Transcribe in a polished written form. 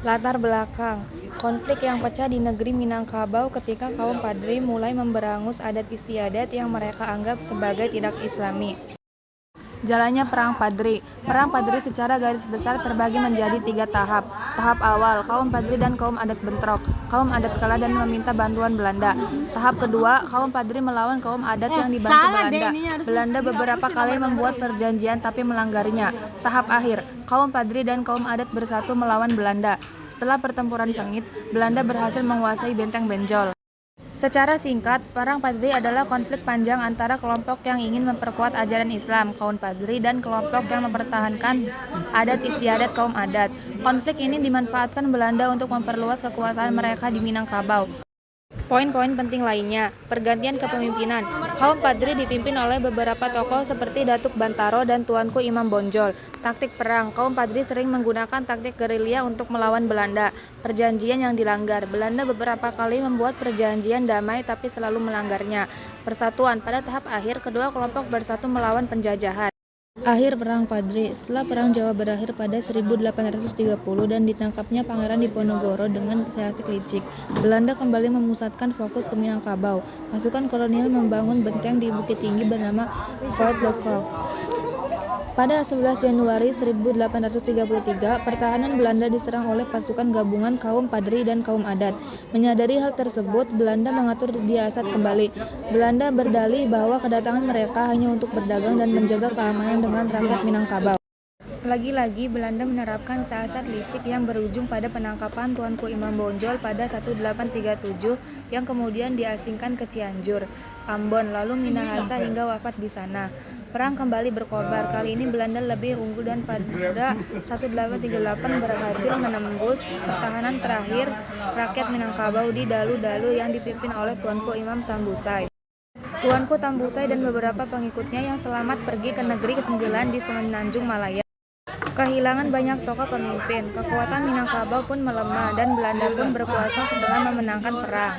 Latar belakang konflik yang pecah di negeri Minangkabau ketika kaum Padri mulai memberangus adat istiadat yang mereka anggap sebagai tidak islami. Jalannya Perang Padri. Perang Padri secara garis besar terbagi menjadi 3 tahap. Tahap awal, kaum Padri dan kaum adat bentrok. Kaum adat kalah dan meminta bantuan Belanda. Tahap kedua, kaum Padri melawan kaum adat yang dibantu Belanda. Belanda beberapa kali membuat perjanjian tapi melanggarnya. Tahap akhir, kaum Padri dan kaum adat bersatu melawan Belanda. Setelah pertempuran sengit, Belanda berhasil menguasai Benteng Benjol. Secara singkat, Perang Padri adalah konflik panjang antara kelompok yang ingin memperkuat ajaran Islam, kaum Padri, dan kelompok yang mempertahankan adat istiadat kaum adat. Konflik ini dimanfaatkan Belanda untuk memperluas kekuasaan mereka di Minangkabau. Poin-poin penting lainnya, pergantian kepemimpinan. Kaum Padri dipimpin oleh beberapa tokoh seperti Datuk Bantaro dan Tuanku Imam Bonjol. Taktik perang, kaum Padri sering menggunakan taktik gerilya untuk melawan Belanda. Perjanjian yang dilanggar, Belanda beberapa kali membuat perjanjian damai tapi selalu melanggarnya. Persatuan, pada tahap akhir, kedua kelompok bersatu melawan penjajahan. Akhir Perang Padri. Setelah Perang Jawa berakhir pada 1830 dan ditangkapnya Pangeran Diponegoro dengan seasik licik, Belanda kembali memusatkan fokus ke Minangkabau. Pasukan kolonial membangun benteng di Bukit Tinggi bernama Fort Lookout. Pada 11 Januari 1833, pertahanan Belanda diserang oleh pasukan gabungan kaum Padri dan kaum adat. Menyadari hal tersebut, Belanda mengatur Diasat kembali. Belanda berdalih bahwa kedatangan mereka hanya untuk berdagang dan menjaga keamanan dengan rakyat Minangkabau. Lagi-lagi Belanda menerapkan siasat licik yang berujung pada penangkapan Tuanku Imam Bonjol pada 1837 yang kemudian diasingkan ke Cianjur, Ambon, lalu Minahasa hingga wafat di sana. Perang kembali berkobar. Kali ini Belanda lebih unggul dan pada 1838 berhasil menembus pertahanan terakhir rakyat Minangkabau di Dalu-Dalu yang dipimpin oleh Tuanku Imam Tambusai. Tuanku Tambusai dan beberapa pengikutnya yang selamat pergi ke negeri ke-9 di Semenanjung Malaya. Kehilangan banyak tokoh pemimpin, kekuatan Minangkabau pun melemah dan Belanda pun berkuasa setelah memenangkan perang.